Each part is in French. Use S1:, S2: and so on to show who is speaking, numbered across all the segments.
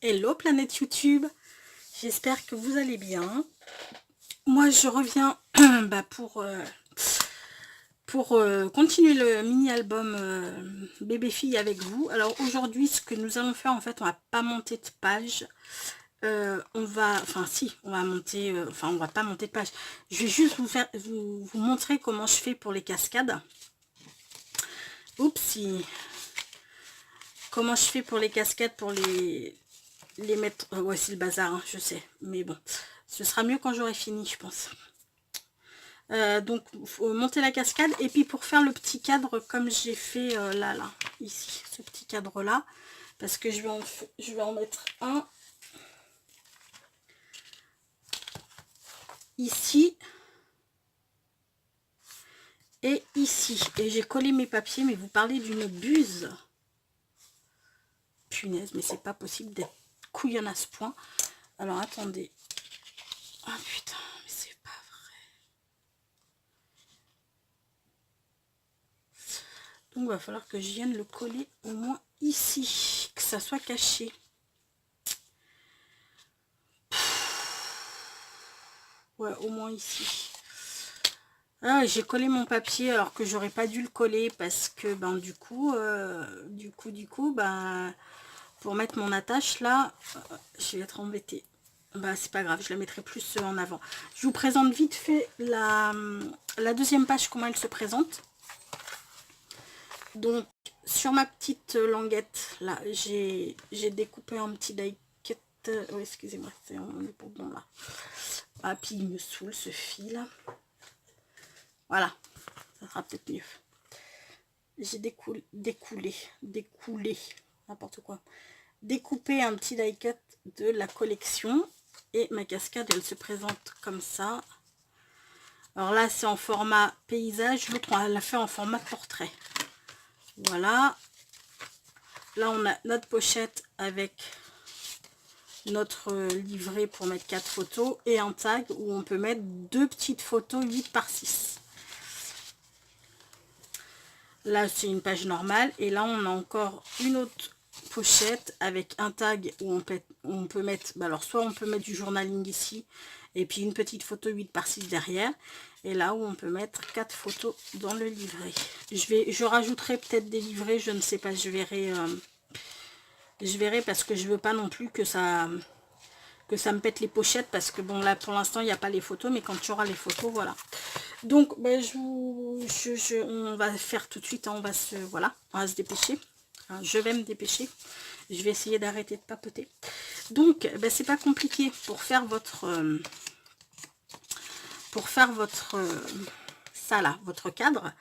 S1: Hello planète YouTube, j'espère que vous allez bien. Moi je reviens pour continuer le mini-album bébé-fille avec vous. Alors aujourd'hui ce que nous allons faire, en fait on va pas monter de page. On va monter, on va pas monter de page. Je vais juste vous montrer comment je fais pour les cascades. Oupsie. Comment je fais pour les cascades, pour les mettre. Ouais, c'est le bazar, hein, je sais. Mais bon, ce sera mieux quand j'aurai fini, je pense. Donc, faut monter la cascade. Et puis, pour faire le petit cadre, comme j'ai fait là, ici, ce petit cadre-là. Parce que je vais en mettre un ici. Et ici. Et j'ai collé mes papiers, mais vous parlez d'une buse. Punaise, mais c'est pas possible d'être couillonne à ce point. Alors, attendez. Ah putain, mais c'est pas vrai. Donc, il va falloir que je vienne le coller au moins ici, que ça soit caché. Ouais, au moins ici. Ah, j'ai collé mon papier alors que j'aurais pas dû le coller parce que, du coup, pour mettre mon attache là, je vais être embêtée. C'est pas grave, je la mettrai plus en avant. Je vous présente vite fait la deuxième page, comment elle se présente. Donc, sur ma petite languette, là, j'ai découpé un petit die cut. Oh, excusez-moi, on est pas bon là. Ah, puis il me saoule ce fil. Voilà, ça sera peut-être mieux. J'ai découlé, n'importe quoi. Découpé un petit die cut de la collection. Et ma cascade, elle se présente comme ça. Alors là, c'est en format paysage. L'autre, on l'a fait en format portrait. Voilà. Là, on a notre pochette avec notre livret pour mettre 4 photos et un tag où on peut mettre 2 petites photos 8 par 6. Là, c'est une page normale. Et là, on a encore une autre pochette avec un tag où on peut mettre, alors soit on peut mettre du journaling ici et puis une petite photo 8 par 6 derrière. Et là où on peut mettre 4 photos dans le livret. Je rajouterai peut-être des livrets, je ne sais pas, je verrai parce que je veux pas non plus que ça me pète les pochettes, parce que bon, là pour l'instant il n'y a pas les photos, mais quand tu auras les photos, voilà. Donc on va faire tout de suite, hein, on va se dépêcher. Enfin, je vais me dépêcher. Je vais essayer d'arrêter de papoter. Donc c'est pas compliqué pour faire votre votre cadre.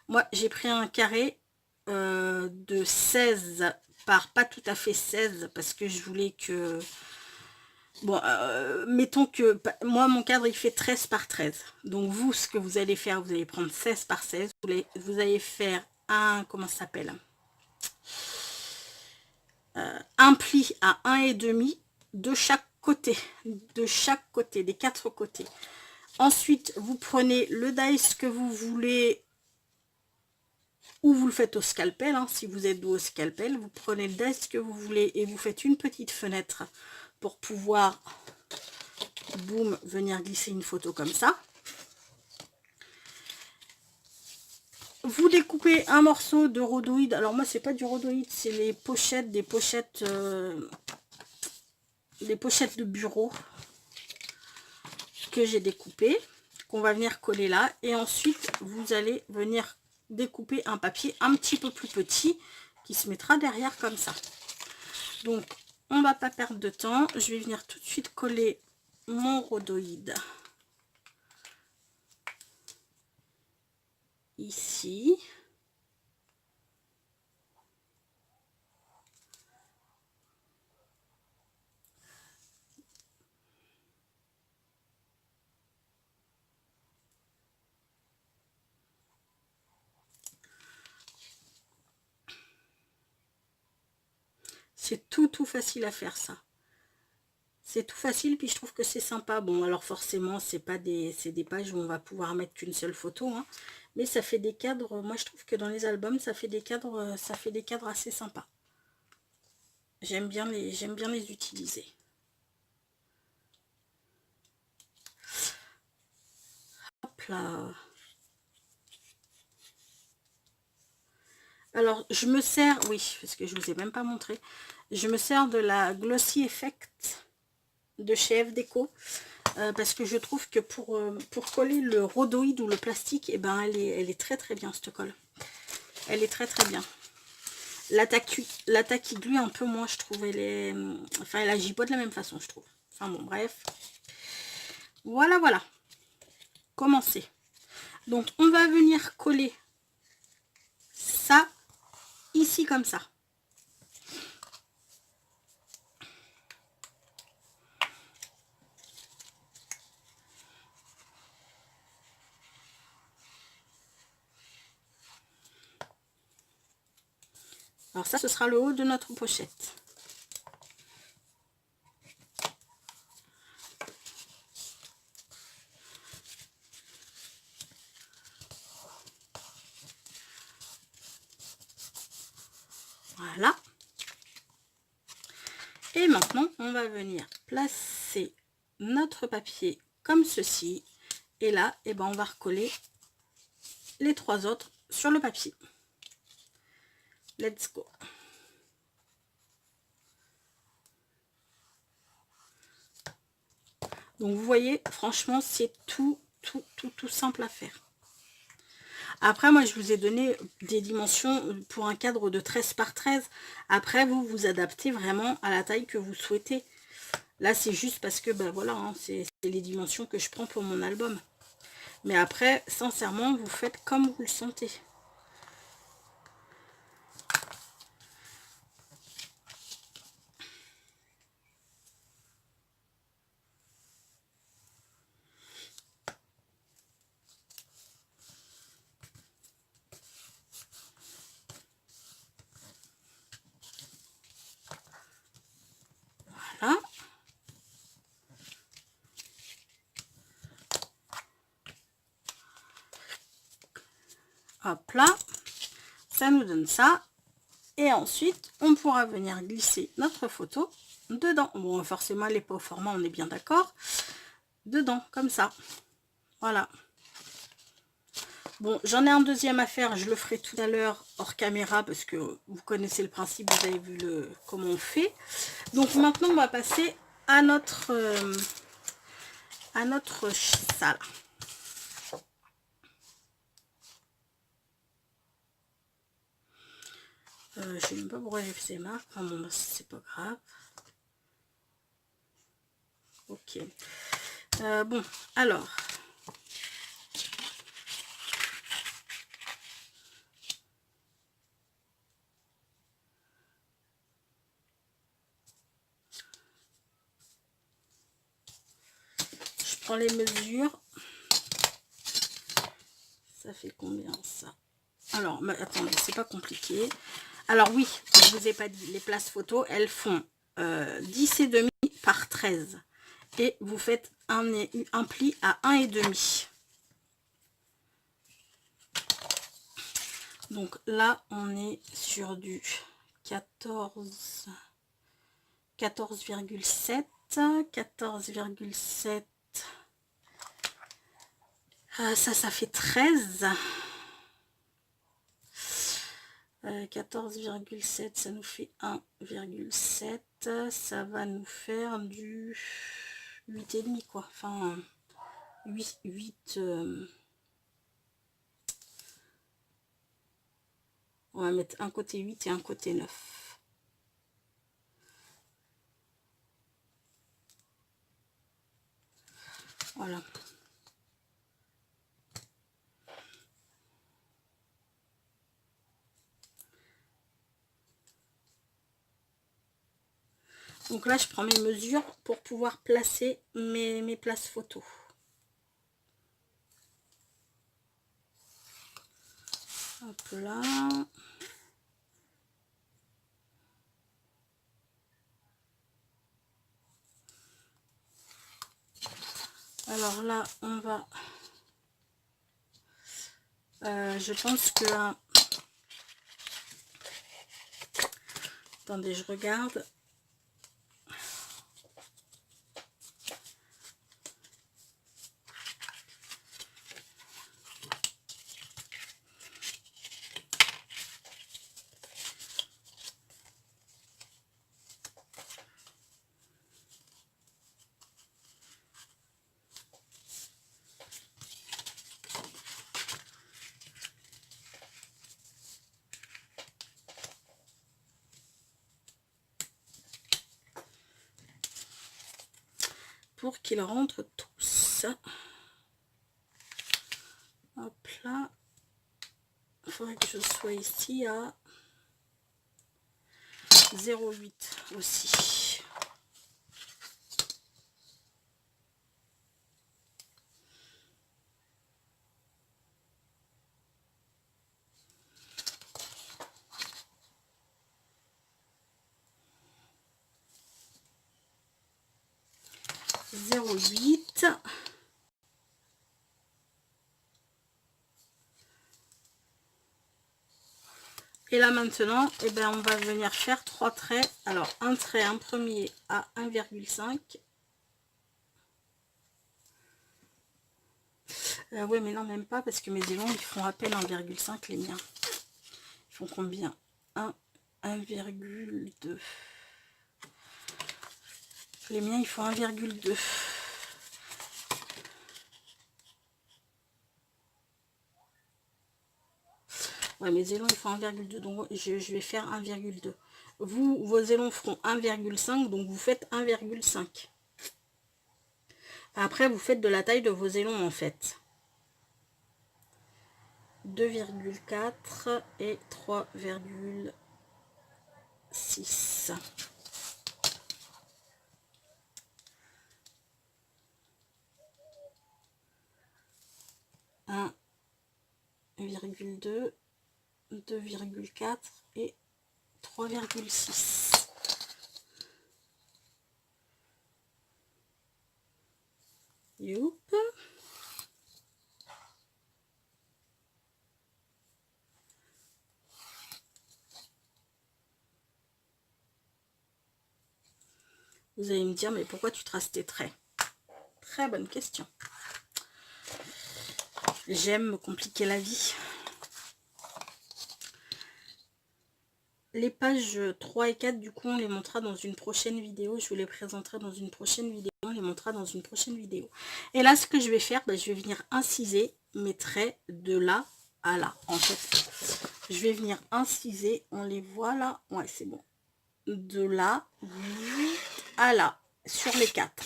S1: Moi j'ai pris un carré de 16 par pas tout à fait 16, parce que je voulais que bon, mettons que moi mon cadre il fait 13 par 13. Donc vous, ce que vous allez faire, vous allez prendre 16 par 16, vous allez faire un, comment ça s'appelle, un pli à 1,5 de chaque côté, des 4 côtés. Ensuite, vous prenez le dice que vous voulez, ou vous le faites au scalpel, hein, si vous êtes doué au scalpel, vous prenez le dice que vous voulez et vous faites une petite fenêtre pour pouvoir, boum, venir glisser une photo comme ça. Vous découpez un morceau de rhodoïde. Alors moi, c'est pas du rhodoïde, c'est les pochettes, des pochettes de bureau que j'ai découpé, qu'on va venir coller là. Et ensuite, vous allez venir découper un papier un petit peu plus petit qui se mettra derrière comme ça. Donc, on va pas perdre de temps. Je vais venir tout de suite coller mon rhodoïde ici. C'est tout facile à faire, ça. C'est tout facile, puis je trouve que c'est sympa. Bon, alors forcément, c'est des pages où on va pouvoir mettre qu'une seule photo, hein, mais ça fait des cadres. Moi, je trouve que dans les albums, ça fait des cadres assez sympas. J'aime bien les utiliser. Hop là. Alors, je me sers, oui, parce que je ne vous ai même pas montré. Je me sers de la Glossy Effect de chez F Déco. Parce que je trouve que pour coller le rhodoïde ou le plastique, eh ben, elle est très très bien, cette colle. Elle est très très bien. L'attaque qui glue un peu moins, je trouve. Enfin, elle agit pas de la même façon, je trouve. Enfin bon, bref. Voilà, voilà. Commencez. Donc, on va venir coller ça ici comme ça. Alors ça, ce sera le haut de notre pochette. Voilà. Et maintenant, on va venir placer notre papier comme ceci. Et là, eh ben, on va recoller les 3 autres sur le papier. Let's go. Donc, vous voyez, franchement, c'est tout simple à faire. Après, moi, je vous ai donné des dimensions pour un cadre de 13 par 13. Après, vous vous adaptez vraiment à la taille que vous souhaitez. Là, c'est juste parce que, ben voilà, hein, c'est les dimensions que je prends pour mon album. Mais après, sincèrement, vous faites comme vous le sentez. Voilà. Hop là. Ça nous donne ça. Et ensuite, on pourra venir glisser notre photo dedans. Bon, forcément, elle n'est pas au format, on est bien d'accord. Dedans, comme ça. Voilà. Bon, j'en ai un deuxième à faire. Je le ferai tout à l'heure hors caméra parce que vous connaissez le principe, vous avez vu comment on fait. Donc maintenant, on va passer à notre salle. Je sais même pas pourquoi j'ai fait ces marques. Enfin bon, c'est pas grave. Ok. Bon, alors. Je prends les mesures. Ça fait combien ça? Alors, mais attendez, c'est pas compliqué. Alors oui, je vous ai pas dit, les places photos, elles font 10,5 par 13. Et vous faites un pli à 1,5. Donc là, on est sur du 14,7. 14,7. Ça fait 13. 14,7, ça nous fait 1,7. Ça va nous faire du 8,5 quoi. Enfin, 8. On va mettre un côté 8 et un côté 9. Voilà. Donc là, je prends mes mesures pour pouvoir placer mes places photos. Hop là. Alors là, on va... je pense que... Attendez, je regarde. Pour qu'ils rentrent tous. Hop là. Il faudrait que je sois ici à 0,8 aussi. .08. Et là maintenant, eh ben, on va venir faire 3 traits. Alors un trait, un premier à 1,5. Ouais, mais non, même pas, parce que mes élans, ils font à peine 1,5 les miens. Ils font combien? 1,2. Les miens, ils font 1,2. Ouais, mes élans, ils font 1,2. Donc, je vais faire 1,2. Vous, vos élans feront 1,5. Donc, vous faites 1,5. Après, vous faites de la taille de vos élans, en fait. 2,4 et 3,6. 1,2, 2,4 et 3,6. Youp. Vous allez me dire, mais pourquoi tu traces tes traits? Très bonne question. J'aime me compliquer la vie. Les pages 3 et 4, du coup, on les montrera dans une prochaine vidéo. Je vous les présenterai dans une prochaine vidéo. On les montrera dans une prochaine vidéo. Et là, ce que je vais faire, ben, je vais venir inciser mes traits de là à là. En fait, je vais venir inciser. On les voit là. Ouais, c'est bon. De là à là, sur les 4.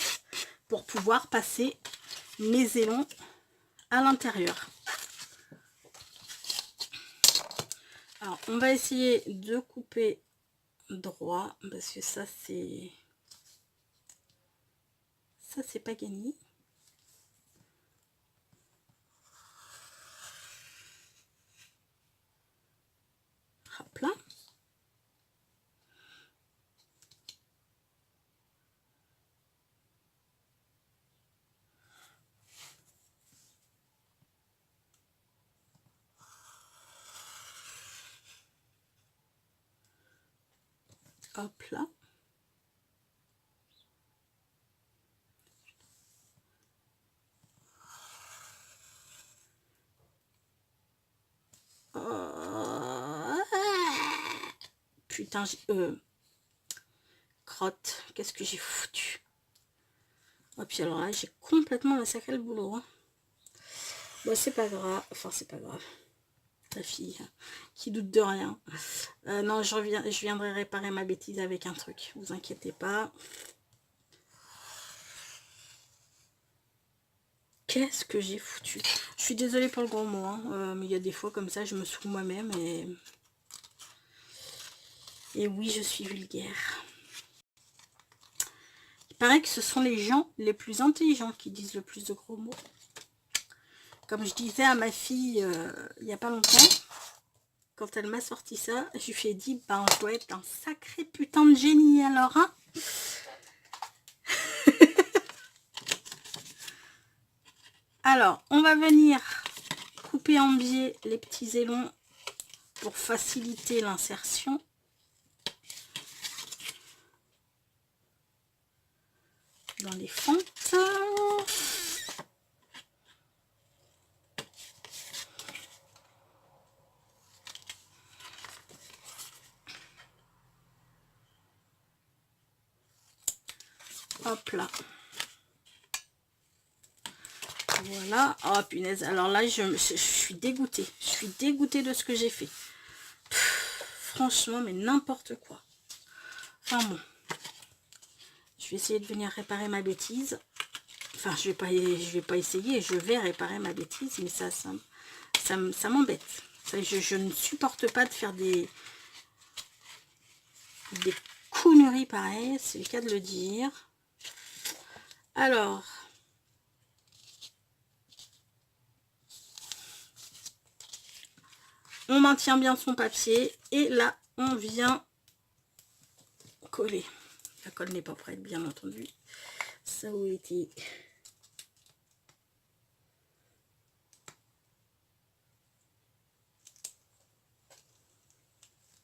S1: Pour pouvoir passer mes élans à l'intérieur. Alors, on va essayer de couper droit, parce que ça, c'est pas gagné. Hop là. Hop là. Putain, crotte, qu'est-ce que j'ai foutu? Et puis alors là, j'ai complètement massacré le boulot. Hein. Bon, c'est pas grave. Enfin, c'est pas grave. Ta fille qui doute de rien. Non, je viendrai réparer ma bêtise avec un truc. Vous inquiétez pas. Qu'est-ce que j'ai foutu? Je suis désolée pour le gros mot, hein, mais il y a des fois comme ça, je me saoule moi-même et oui, je suis vulgaire. Il paraît que ce sont les gens les plus intelligents qui disent le plus de gros mots. Comme je disais à ma fille il n'y a pas longtemps, quand elle m'a sorti ça, je lui ai dit, ben je dois être un sacré putain de génie alors, hein. Alors, on va venir couper en biais les petits élans pour faciliter l'insertion. dans les fentes. Hop là. Voilà. Oh punaise. Alors là, je suis dégoûtée. Je suis dégoûtée de ce que j'ai fait. Franchement, mais n'importe quoi. Enfin bon. Je vais essayer de venir réparer ma bêtise. Enfin, je vais pas essayer. Je vais réparer ma bêtise. Mais ça m'embête. Je ne supporte pas de faire des conneries pareilles. C'est le cas de le dire. Alors... on maintient bien son papier et là on vient coller. La colle n'est pas prête, bien entendu. Ça a été.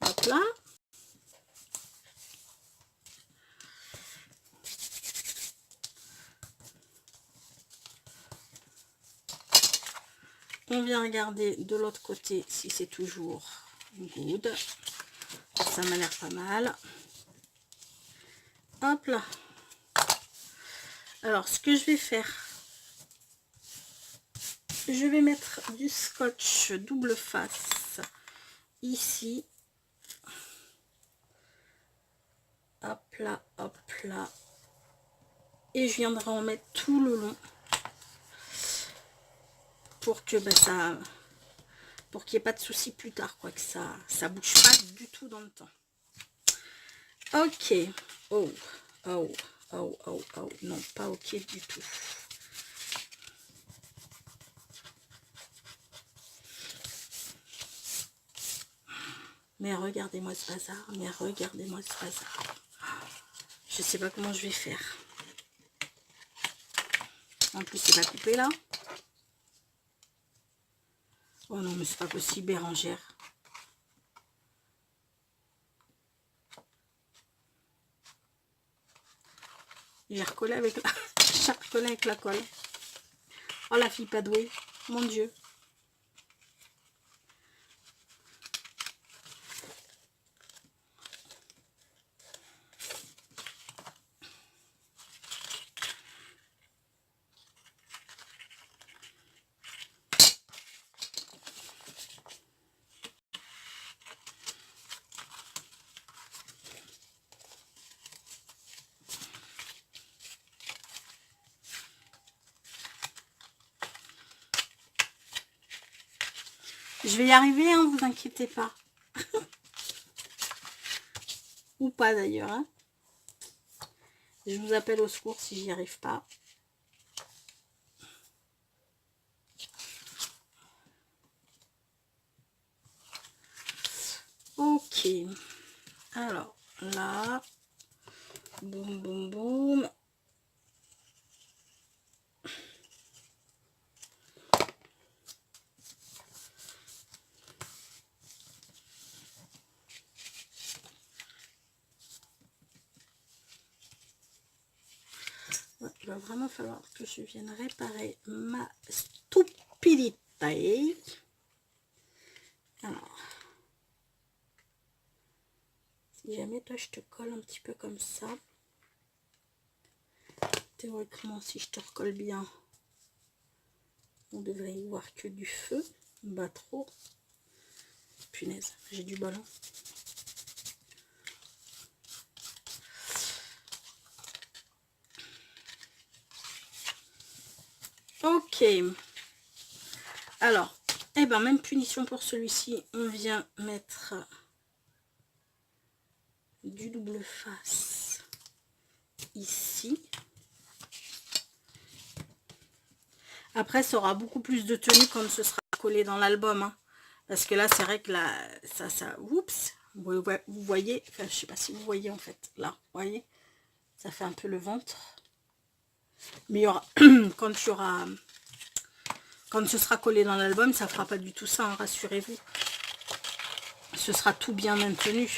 S1: Hop là. On vient regarder de l'autre côté si c'est toujours good. Ça m'a l'air pas mal. Hop là. Alors, ce que je vais faire, je vais mettre du scotch double face ici. Hop là, hop là. Et je viendrai en mettre tout le long. Pour que pour qu'il n'y ait pas de soucis plus tard, quoi, que ça bouge pas du tout dans le temps. Ok. Oh, oh, oh, oh, oh. Non, pas ok du tout. Mais regardez-moi ce bazar. Mais regardez-moi ce bazar. Je sais pas comment je vais faire. En plus, c'est pas coupé là. Oh non, mais c'est pas possible, Bérangère. J'ai recollé avec la... j'ai recollé avec la colle. Oh, la fille pas douée. Mon Dieu. Je vais y arriver, hein, vous inquiétez pas. Ou pas d'ailleurs. Hein. Je vous appelle au secours si j'y arrive pas. Ok. Alors, là. Boum, boum, boum. Il va vraiment falloir que je vienne réparer ma stupidité. Alors, si jamais toi je te colle un petit peu comme ça, théoriquement si je te recolle bien, on devrait y voir que du feu, pas trop. Punaise, j'ai du ballon. Ok. Alors, eh ben même punition pour celui-ci, on vient mettre du double face ici. Après, ça aura beaucoup plus de tenue quand ce sera collé dans l'album. Hein. Parce que là, c'est vrai que là, oups, vous voyez, enfin, je sais pas si vous voyez en fait, là, vous voyez, ça fait un peu le ventre. Mais il y aura, quand ce sera collé dans l'album, ça fera pas du tout ça, hein, rassurez-vous. Ce sera tout bien maintenu.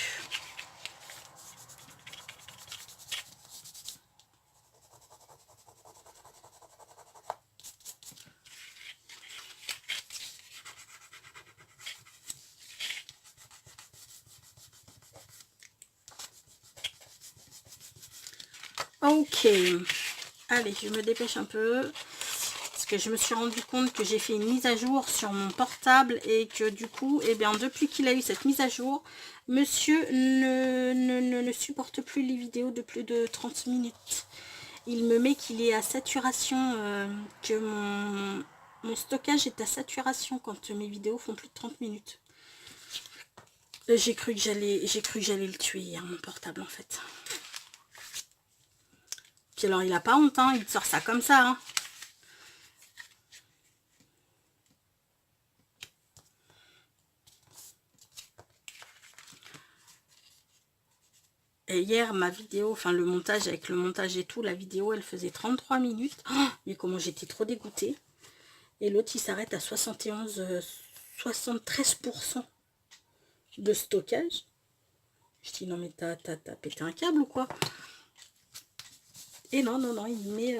S1: Ok. Allez, je me dépêche un peu. Parce que je me suis rendu compte que j'ai fait une mise à jour sur mon portable. Et que du coup, eh bien, depuis qu'il a eu cette mise à jour, monsieur ne supporte plus les vidéos de plus de 30 minutes. Il me met qu'il est à saturation, que mon stockage est à saturation quand mes vidéos font plus de 30 minutes. J'ai cru que j'allais le tuer hier, mon portable, en fait. Puis alors, il a pas honte, hein, il te sort ça comme ça, hein. Et hier, ma vidéo, enfin le montage, avec le montage et tout, la vidéo, elle faisait 33 minutes. Oh, mais comment j'étais trop dégoûtée. Et l'autre, il s'arrête à 73% de stockage. Je dis, non mais t'as pété un câble ou quoi? Et non, non, non, il met...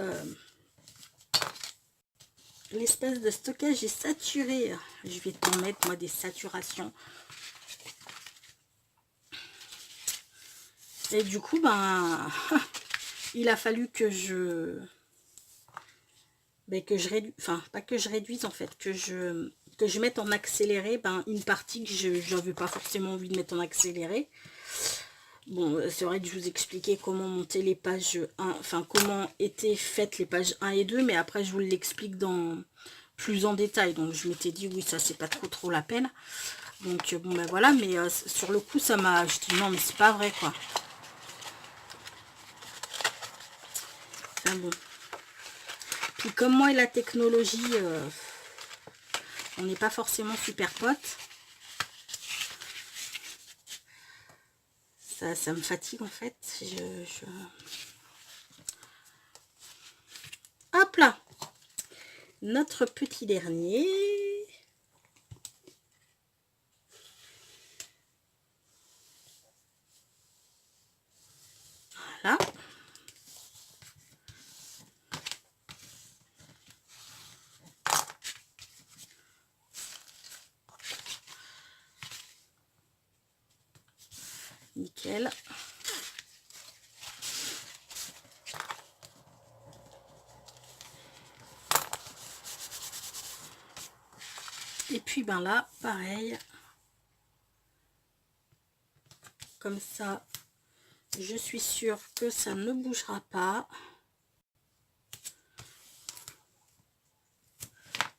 S1: l'espace de stockage est saturé. Je vais t'en mettre, moi, des saturations. Et du coup, ben... il a fallu que je... que je réduise... Enfin, pas que je réduise, en fait. Que je mette en accéléré une partie que je n'avais pas forcément envie de mettre en accéléré. Bon, c'est vrai que je vous expliquais comment monter les pages 1, enfin comment étaient faites les pages 1 et 2, mais après je vous l'explique plus en détail. Donc je m'étais dit oui, ça c'est pas trop la peine. Donc bon ben voilà, mais sur le coup ça m'a... Je dis non mais c'est pas vrai quoi. Enfin bon. Puis comme moi et la technologie, on n'est pas forcément super potes. Ça me fatigue en fait. Hop là, notre petit dernier. Voilà. Nickel. Et puis ben là, pareil. Comme ça, je suis sûre que ça ne bougera pas.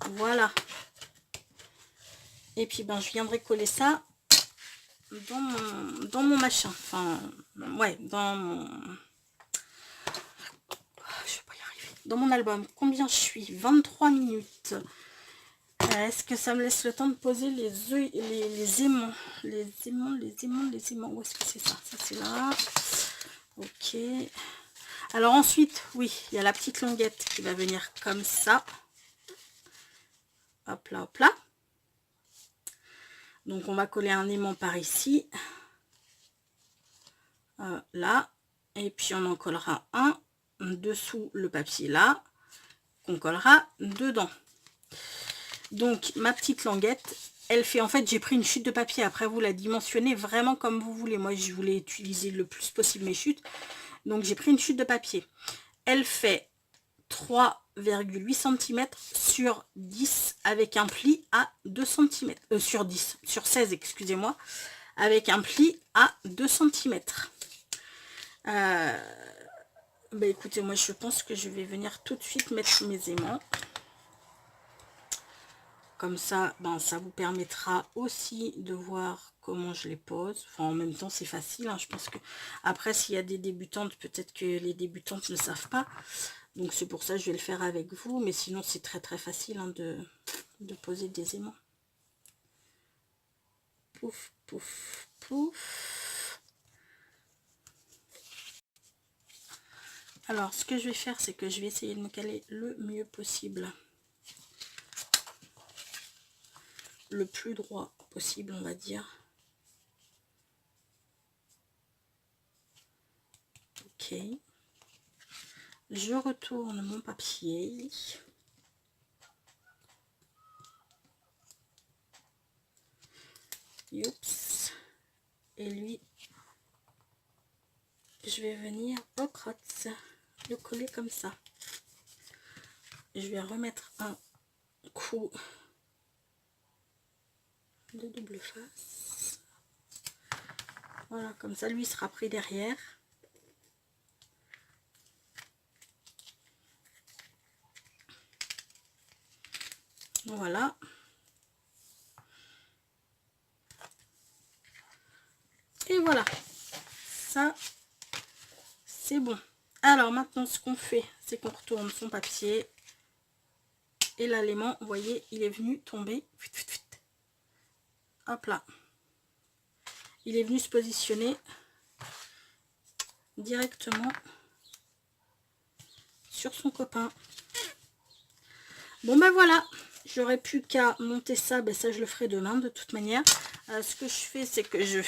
S1: Voilà. Et puis ben je viendrai coller ça dans mon machin. Enfin, ouais, dans mon... Je vais pas y arriver. Dans mon album. Combien je suis? 23 minutes. Est-ce que ça me laisse le temps de poser les œufs, les aimants? Les aimants. Où est-ce que c'est ça? Ça, c'est là. Ok. Alors ensuite, oui, il y a la petite languette qui va venir comme ça. Hop là, hop là. Donc on va coller un aimant par ici. Là. Et puis on en collera un dessous le papier là. Qu'on collera dedans. Donc ma petite languette, elle fait, en fait j'ai pris une chute de papier. Après vous la dimensionnez vraiment comme vous voulez. Moi je voulais utiliser le plus possible mes chutes. Donc j'ai pris une chute de papier. Elle fait 3,8 cm sur 10 avec un pli à 2 cm. Sur 10, sur 16 excusez-moi. Avec un pli à 2 cm. Bah écoutez, moi je pense que je vais venir tout de suite mettre mes aimants. Comme ça, ben, ça vous permettra aussi de voir comment je les pose. Enfin, en même temps, c'est facile. Hein. Je pense que après, s'il y a des débutantes, peut-être que les débutantes ne le savent pas. Donc, c'est pour ça que je vais le faire avec vous. Mais sinon, c'est très facile hein, de poser des aimants. Pouf, pouf, pouf. Alors, ce que je vais faire, c'est que je vais essayer de me caler le mieux possible. Le plus droit possible, on va dire. Ok. Je retourne mon papier. Oups. Et lui, je vais venir au crotz. le coller comme ça. Je vais remettre un coup de double face. Voilà, comme ça, lui sera pris derrière. Voilà. Et voilà. Ça, c'est bon. Alors, maintenant, ce qu'on fait, c'est qu'on retourne son papier. Et là, l'aimant, vous voyez, il est venu tomber. Hop là. Il est venu se positionner directement sur son copain. Bon ben voilà, j'aurais plus qu'à monter ça, ben ça je le ferai demain de toute manière. Ce que je fais, c'est que je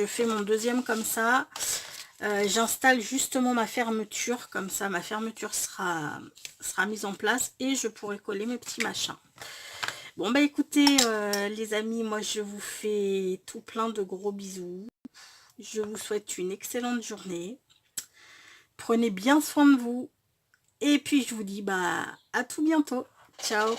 S1: fais mon deuxième comme ça. J'installe justement ma fermeture, comme ça ma fermeture sera mise en place et je pourrai coller mes petits machins. Bon bah écoutez les amis, moi je vous fais tout plein de gros bisous. Je vous souhaite une excellente journée. Prenez bien soin de vous. Et puis je vous dis bah à tout bientôt. Ciao.